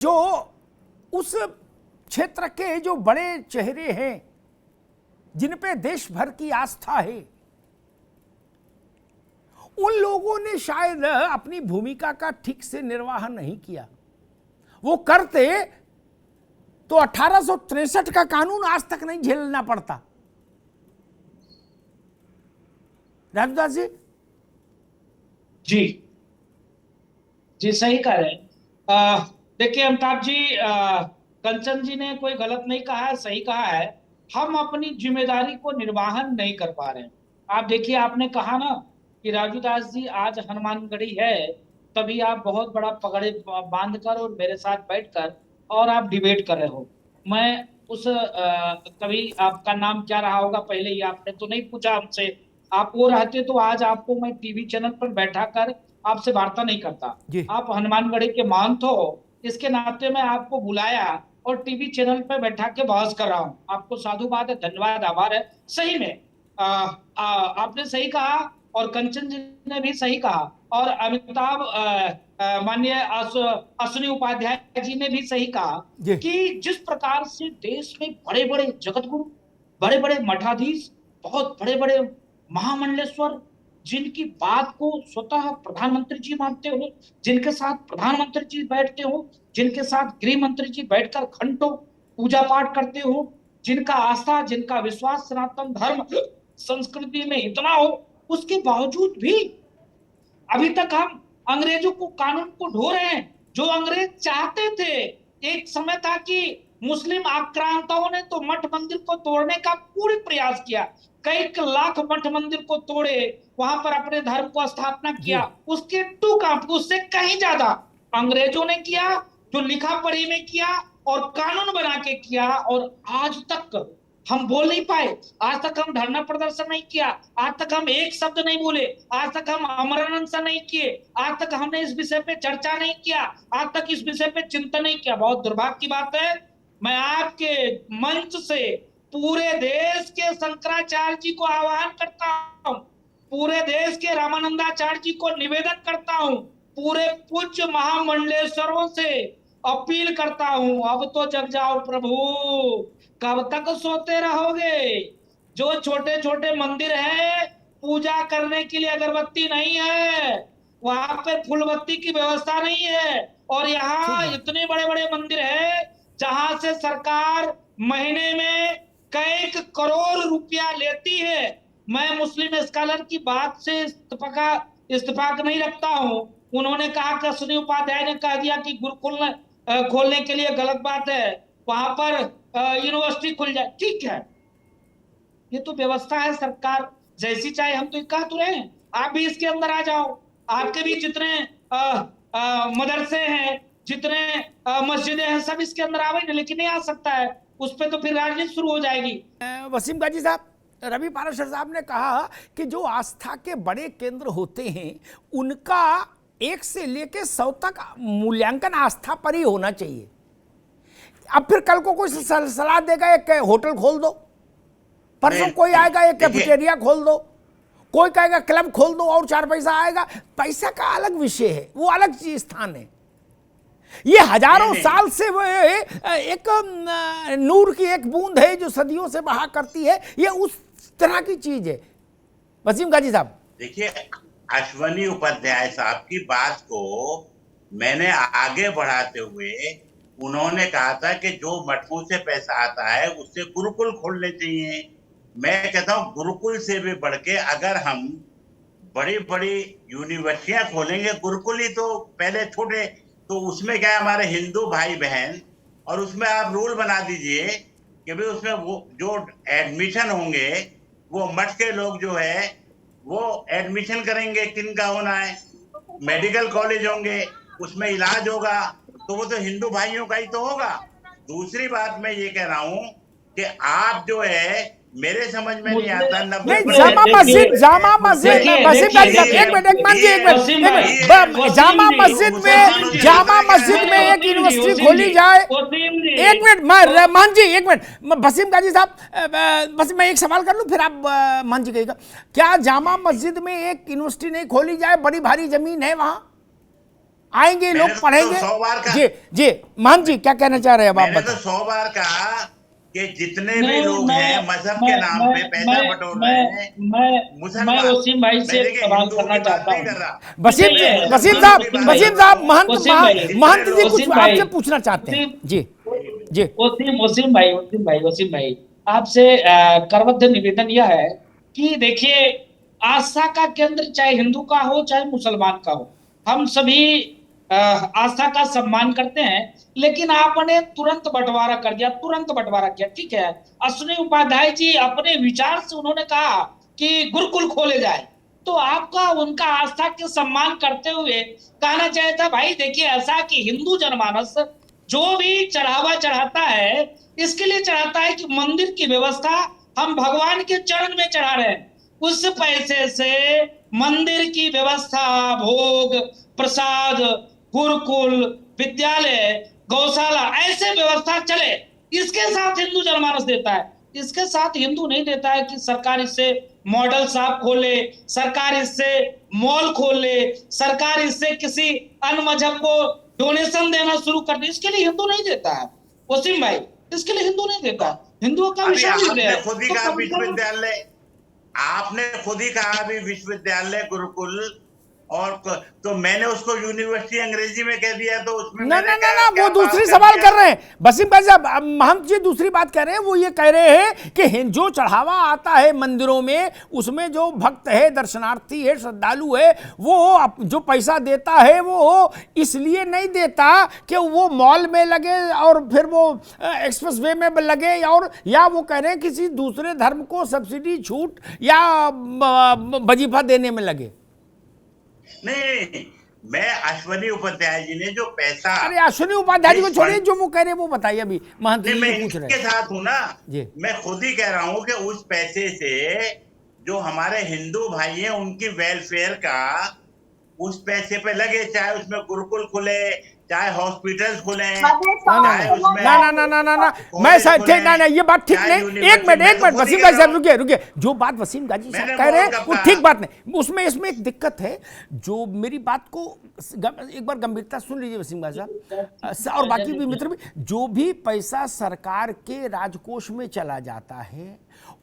जो उस क्षेत्र के जो बड़े चेहरे हैं जिन पे देश भर की आस्था है, उन लोगों ने शायद अपनी भूमिका का ठीक से निर्वाह नहीं किया। वो करते तो 1863 का कानून आज तक नहीं झेलना पड़ता। राजदास जी जी जी सही कह रहे हैं। देखिए अमिताभ जी, कंचन जी ने कोई गलत नहीं कहा है, सही कहा है। हम अपनी जिम्मेदारी को निर्वाहन नहीं कर पा रहे हैं। आप देखिए, आपने कहा ना कि राजू दास जी आज हनुमानगढ़ी है, तभी आप बहुत बड़ा पगड़े बांध कर और मेरे साथ बैठकर और आप डिबेट कर रहे हो। मैं उस तभी आपका नाम क्या रहा होगा पहले ही आपने तो नहीं पूछा हमसे। आप वो रहते तो आज आपको मैं टीवी चैनल पर बैठा कर आपसे वार्ता नहीं करता। जी। आप हनुमानगढ़ी के महंत हो, इसके नाते मैं आपको बुलाया और टीवी चैनल पर बैठा के बहस कर रहा हूं। आपको साधुवाद है, धन्यवाद, आभार है। सही में आपने सही कहा और कंचन जी ने भी सही कहा और अमिताभ माननीय अश्विनी उपाध्याय जी ने भी सही कहा कि जिस प्रकार से देश में बड़े बड़े जगतगुरु, बड़े बड़े मठाधीश, बहुत बड़े बड़े महामंडलेश्वर, जिनकी बात को स्वतः प्रधानमंत्री जी मानते हो, जिनके साथ प्रधानमंत्री जी बैठते हो, जिनके साथ गृह मंत्री जी बैठकर घंटों पूजा पाठ करते हो, जिनका आस्था, जिनका विश्वास सनातन धर्म संस्कृति में इतना हो, उसके बावजूद भी अभी तक हम अंग्रेजों को कानून को ढो रहे हैं। जो अंग्रेज चाहते थे, एक समय था कि मुस्लिम आक्रांताओं ने तो मठ मंदिर को तोड़ने का पूरी प्रयास किया, कई लाख मठ मंदिर को तोड़े, वहां पर अपने धर्म को स्थापना किया। उसके टू कांप उससे कहीं ज्यादा अंग्रेजों ने किया, जो लिखा पढ़ी में किया और कानून बना के किया। और आज तक हम बोल नहीं पाए, आज तक हम धरना प्रदर्शन नहीं किया, आज तक हम एक शब्द नहीं बोले, आज तक हम आमरण अनशन नहीं किए, आज तक हमने इस विषय पे चर्चा नहीं किया, आज तक इस विषय पे चिंतन नहीं किया। बहुत दुर्भाग्य की बात है। मैं आपके मंच से पूरे देश के शंकराचार्य जी को आह्वान करता हूं, पूरे देश के रामानंदाचार्य जी को निवेदन करता हूं, पूरे पूज्य महामंडलेश्वरों से अपील करता हूं, अब तो जग जाओ प्रभु, कब तक सोते रहोगे। जो छोटे छोटे मंदिर है, पूजा करने के लिए अगरबत्ती नहीं है, वहां पे फूलबत्ती की व्यवस्था नहीं है। और यहाँ इतने बड़े बड़े मंदिर है जहां से सरकार महीने में कई करोड़ रुपया लेती है। मैं मुस्लिम स्कॉलर की बात से इस्तेफाक नहीं रखता हूं। उन्होंने कहा कि अश्विनी उपाध्याय ने कह दिया कि गुरुकुल खोलने के लिए गलत बात है, वहां पर यूनिवर्सिटी खुल जाए, ठीक है, ये तो व्यवस्था है, सरकार जैसी चाहे। हम तो कह तो रहे हैं, आप भी इसके अंदर आ जाओ। आपके भी जितने मदरसे हैं, जितने मस्जिदें हैं, सब इसके अंदर आवे, लेकिन नहीं आ सकता है, उस पर तो फिर राजनीति शुरू हो जाएगी। वसीम गाजी साहब, रवि पाराशर साहब ने कहा कि जो आस्था के बड़े केंद्र होते हैं उनका 1 से लेकर 100 तक मूल्यांकन आस्था पर ही होना चाहिए। अब फिर कल को कोई सलाह देगा एक होटल खोल दो, परसों कोई आएगा एक कैफेटेरिया खोल दो, कोई कहेगा क्लब खोल दो और 4 पैसा आएगा। पैसा का अलग विषय है, वो अलग स्थान है। ये हजारों साल से वो एक नूर की एक बूंद है जो सदियों से बहा करती है, ये उस तरह की चीज है। वसीम गाजी साहब, देखिए, अश्विनी उपाध्याय साहब की बात को मैंने आगे बढ़ाते हुए उन्होंने कहा था कि जो मठों से पैसा आता है उससे गुरुकुल खोलने चाहिए। मैं कहता हूँ गुरुकुल से भी बढ़ के अगर हम बड़ी बड़ी यूनिवर्सिटियां खोलेंगे, गुरुकुल ही तो पहले छोटे, तो उसमें क्या है, हमारे हिंदू भाई बहन, और उसमें आप रूल बना दीजिए कि भाई उसमें वो जो एडमिशन होंगे वो मठ के लोग जो है वो एडमिशन करेंगे, किनका होना है, मेडिकल कॉलेज होंगे, उसमें इलाज होगा, तो वो तो हिंदू भाइयों का ही तो होगा। दूसरी बात मैं ये कह रहा हूं कि आप जो है, मेरे समझ में नहीं आता, जामा मस्जिद वसीम गाजी साहब, एक मिनट मान जी, एक मिनट, जामा मस्जिद में एक यूनिवर्सिटी खोली जाए, एक मिनट मान जी, एक मिनट वसीम गाजी साहब, बस मैं एक सवाल कर लूं फिर आप मान जी कहिएगा, क्या जामा मस्जिद में एक यूनिवर्सिटी नहीं खोली जाए? बड़ी भारी जमीन है वहां। आएंगे, लोग मैंने तो पढ़ेंगे। 100 बार कहा। जी जी, महंत जी क्या कहना चाह रहे हैं अब आप मैंने तो बताएं। 100 बार कहा कि जितने भी नहीं, लोग हैं मजहब के नाम पे पैसा बटोर रहे हैं, मैं मुसलमान, वसीम भाई मैं से देखिए सवाल हिंदुओं करना की बात चाहता नहीं हूँ। कर रहा, विषय वसीम ये है, वसीम मुसलमानों साहब, की बात वसीम कर रहा साहब, हूँ। महंत वसीम भाई, महंत जी कुछ वसीम भाई, आपसे पूछना चाहते हैं। जी जी वसीम भाई, आपसे करबद्ध निवेदन यह है कि देखिए, आस्था का केंद्र चाहे हिंदू का हो चाहे मुसलमान का हो, हम सभी आस्था का सम्मान करते हैं, लेकिन आपने तुरंत बंटवारा कर दिया, तुरंत बंटवारा किया। ठीक है, अश्विनी उपाध्याय जी अपने विचार से उन्होंने कहा कि गुरुकुल खोले जाए, तो आपका उनका आस्था के सम्मान करते हुए कहना चाहिए था, भाई देखिए ऐसा कि हिंदू जनमानस जो भी चढ़ावा चढ़ाता है, इसके लिए चढ़ाता है कि मंदिर की व्यवस्था हम भगवान के चरण में चढ़ा रहे हैं, उस पैसे से मंदिर की व्यवस्था, भोग प्रसाद, गुरुकुल, विद्यालय, गौशाला, ऐसे व्यवस्था चले, इसके साथ हिंदू जनमानस देता है। इसके साथ हिंदू नहीं देता है कि सरकार इससे मॉडल शॉप खोले, सरकार इससे मॉल खोले, सरकार इससे किसी अन्य मजहब को डोनेशन देना शुरू कर दे, इसके लिए हिंदू नहीं देता है वसीम भाई, इसके लिए हिंदू नहीं देता। हिंदुओं का अभी विषय भी आपने है खुद ही तो कहा कम से कम विश्वविद्यालय, आपने खुद ही कहा अभी विश्वविद्यालय, गुरुकुल, और तो मैंने उसको यूनिवर्सिटी अंग्रेजी में कह दिया, तो उसमें ना मैंने ना ना क्या ना, क्या वो पाप दूसरी कर सवाल दिया? कर रहे हैं वसीम भाई साहब। अब महंत जी दूसरी बात कर रहे हैं, वो ये कह रहे हैं कि जो चढ़ावा आता है मंदिरों में, उसमें जो भक्त है, दर्शनार्थी है, श्रद्धालु है, वो जो पैसा देता है वो इसलिए नहीं देता कि वो मॉल में लगे और फिर वो एक्सप्रेस वे में लगे, और या वो कह रहे हैं किसी दूसरे धर्म को सब्सिडी, छूट या वजीफा देने में लगे। नहीं, मैं अश्वनी उपाध्याय जी ने जो पैसा, अरे अश्विनी उपाध्याय जी को इस छोड़िए, फंड, जो वो कह रहे हैं वो बताइए अभी महंत नहीं जी मैं जो पूछ रहे इनके हैं। साथ हूं ना, जी मैं खुद ही कह रहा हूं कि उस पैसे से जो हमारे हिंदू भाई हैं उनकी वेलफेयर का उस पैसे पे लगे, चाहे उसमें गुरुकुल खुले, चाहे हॉस्पिटल्स खुले, ना ना चाहे उसमें ना ना ना ना ना ना, मैं कॉलेज सर खुले, ठीक, ना ना ये बात ठीक चाहे नहीं। एक यूनिवर्सिटी, मैं तो मिनट खुद ही वसीम कह भाई रहा साहब हूं। रुकिए रुकिए, जो बात वसीम गाजी साहब मैंने कह रहे बहुत हैं कब वो कहा। ठीक बात नहीं, उसमें इसमें एक दिक्कत है। जो मेरी बात को एक बार गंभीरता सुन लीजिए वसीम गाजी साहब, और बाकी भी मित्र भी, जो भी पैसा सरकार के राजकोष में चला जाता है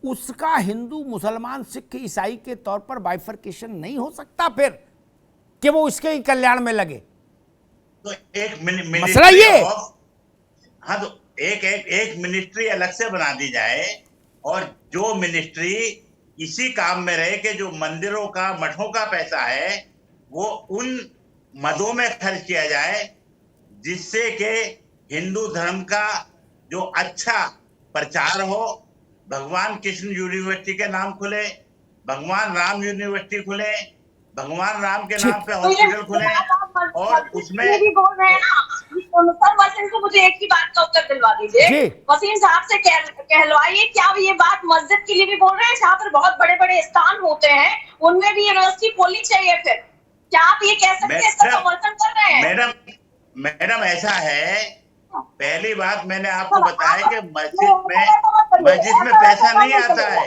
उसका हिंदू, मुसलमान, सिख, ईसाई के तौर पर बाइफर्केशन नहीं हो सकता फिर कि वो इसके ही कल्याण में लगे। तो एक मसला मिनिस्ट्री ये ऑफ, हाँ तो एक मिनिस्ट्री अलग से बना दी जाए, और जो मिनिस्ट्री इसी काम में रहे कि जो मंदिरों का, मठों का पैसा है वो उन मदों में खर्च किया जाए, जिससे कि हिंदू धर्म का जो अच्छा प्रचार हो। भगवान कृष्ण यूनिवर्सिटी के नाम खुले, भगवान राम यूनिवर्सिटी खुले, भगवान राम के नाम पे तो ये हॉस्पिटल खुले, और उसमें ये भी बोल रहे हैं ना सर। वसीम को मुझे एक ही बात का उत्तर दिलवा दीजिए। जी। वसीम साहब से कहलवाइए, क्या ये बात मस्जिद के लिए भी बोल रहे हैं जहाँ पर बहुत बड़े बड़े स्थान होते हैं, उनमें भी यूनिवर्सिटी खोलनी चाहिए? फिर क्या आप ये कह सकते हैं इसका समर्थन कर रहे हैं? मैडम ऐसा है, पहली बात मैंने आपको बताया कि मस्जिद में पैसा नहीं आता है।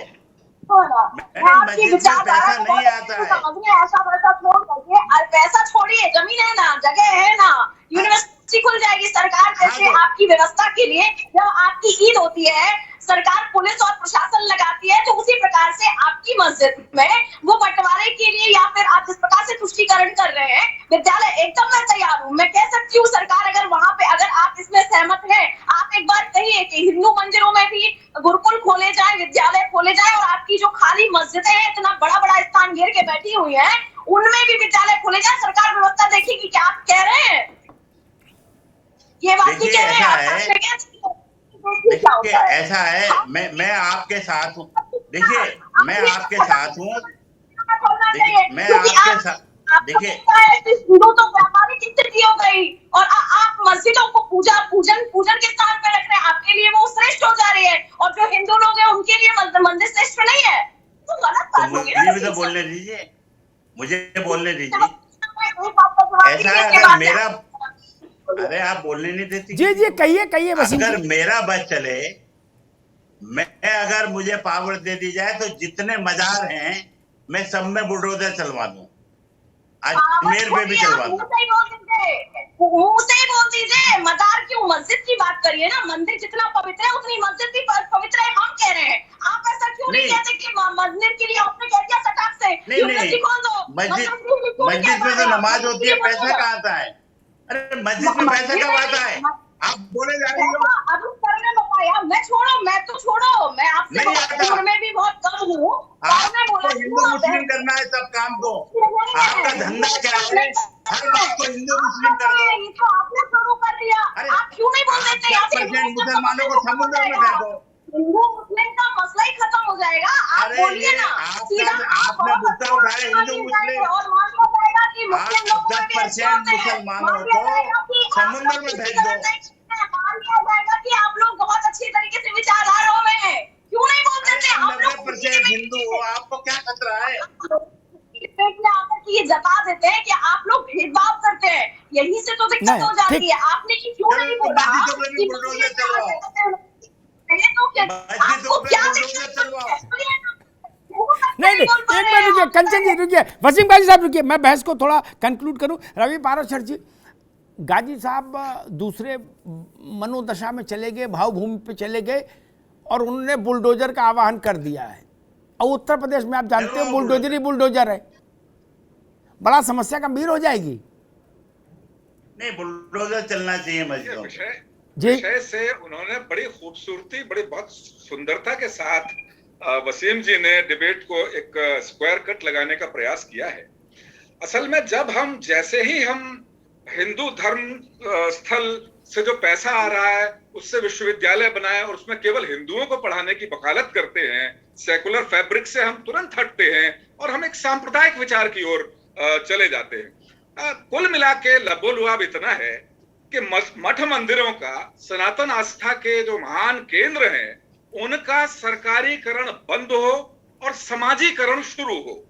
मैडम आपकी मस्जिद में विचारधारा पैसा को नहीं बहुत आता अच्छे से है। समझिए, ऐसा वैसा छोड़ करके। और पैसा छोड़िए, जमीन है ना, जगह है ना, यूनिवर्सिटी खुल जाएगी सरकार जैसे हाँ, तो आपकी व्यवस्था के लिए। जब आपकी ईद होती है, सरकार पुलिस और प्रशासन लगाती है, तो उसी प्रकार से आपकी मस्जिद में वो बंटवारे के लिए, या फिर आप जिस प्रकार से तुष्टीकरण कर रहे हैं विद्यालय, एकदम मैं तैयार हूँ। मैं कह सकती हूँ सरकार अगर वहां पे, अगर आप इसमें सहमत हैं, आप एक बार कहिए कि हिंदू मंदिरों में भी गुरुकुल खोले जाए, विद्यालय खोले जाए, और आपकी जो खाली मस्जिदें हैं, इतना बड़ा बड़ा स्थान घेर के बैठी हुई है, उनमें भी विद्यालय खोले जाए। सरकार व्यवस्था देखेगी। क्या आप कह रहे हैं? ये बात भी कह रहे हैं? देखिए ऐसा है, मैं आपके साथ हूँ। देखिए मैं आपके साथ हूँ, मैं आपके साथ, देखिए हिंदू तो व्यापारिक स्थिति हो गई, और आप मस्जिदों को पूजन के स्थान पे रख रहे हैं। आपके लिए वो श्रेष्ठ हो जा रही है, और जो हिंदू लोग हैं उनके लिए मंदिर श्रेष्ठ नहीं है। तो गलत बात होगी ना। मुझे भी तो बोलने दीजिए, मुझे बोलने दीजिए। ऐसा है, ऐसा अगर मेरा, अरे आप बोलने नहीं देती। जी जी, कहिए कहिए वसीम अगर जी। मेरा बस चले, मैं अगर मुझे पावर दे दी जाए तो जितने मजार हैं मैं सब में बुलडोजर चलवा दूं। अजमेर पे भी चलवा दो। मुंह से ही बोल दीजिए, मजार क्यों, मस्जिद की बात करिए ना। मंदिर जितना पवित्र है उतनी मस्जिद भी पवित्र है, हम कह रहे हैं। आप ऐसा क्यों नहीं कहते कि मंदिर के लिए आपने कह दिया सटाक से यूनिवर्सिटी खोल दो। मस्जिद में तो नमाज होती है, पैसा कहाँ आता है? अरे मस्जिद में पैसा कब आता है? आप बोले जा रही हो। अभी सर ने बताया, मैं तो छोड़ो, मैं आपसे उम्र में भी बहुत कम हूँ। आपको हिंदू मुस्लिम करना है सब काम को, आपका धंधा क्या है? हर बात को हिंदू मुस्लिम कर दो। ये तो आपने शुरू कर दिया, आप क्यों नहीं बोल देते? 10% मुसलमानों को समुद्र में फेंको, हिंदू मुस्लिम का मसला ही खत्म हो जाएगा। आप बोलिए ना, आपने मुद्दा उठाया हिंदू मुस्लिम, और मान लिया जाएगा कि मुस्लिम लोगों में भी ऐसे 10% होते हैं। मुसलमानों मान लिया जाएगा को कि समुद्र में भेज दो। मान लिया जाएगा कि आप लोग बहुत अच्छी तरीके से विचारधाराओं में हैं। क्यों नहीं बोल देते? आप लोग 90% हिंदू हो, आपको क्या खतरा है? आकर के ये जता देते हैं कि आप लोग भेदभाव करते हैं, यही से तो दिक्कत हो जाती है। आपने ये क्यों नहीं बोला कि बुलडोजर चलवाओ, आपको क्या नहीं, एक मिनट रुकिए, कंचन जी रुकिए, वसीम गाजी साहब रुकिए, मैं बहस को थोड़ा कंक्लूड करूं। रवि पाराशर जी, गाजी साहब दूसरे मनोदशा में चले गए, भावभूमि पे चले गए और उन्होंने बुलडोजर का आह्वान कर दिया है। और उत्तर प्रदेश में आप जानते हो बुलडोजर ही बुलडोजर है, बड़ा समस्या गंभीर हो जाएगी। नहीं, बुलडोजर चलना चाहिए मस्जिदों में। विषय से उन्होंने बड़ी खूबसूरती, बड़ी बहुत सुंदरता के साथ वसीम जी ने डिबेट को एक स्क्वायर कट लगाने का प्रयास किया है। असल में जब हम जैसे ही हम हिंदू धर्म स्थल से जो पैसा आ रहा है उससे विश्वविद्यालय बनाए और उसमें केवल हिंदुओं को पढ़ाने की वकालत करते हैं, सेकुलर फैब्रिक से हम तुरंत हटते हैं और हम एक सांप्रदायिक विचार की ओर चले जाते हैं। कुल मिला के लबोलुआब इतना है कि मठ मंदिरों का, सनातन आस्था के जो महान केंद्र हैं, उनका सरकारीकरण बंद हो और समाजीकरण शुरू हो।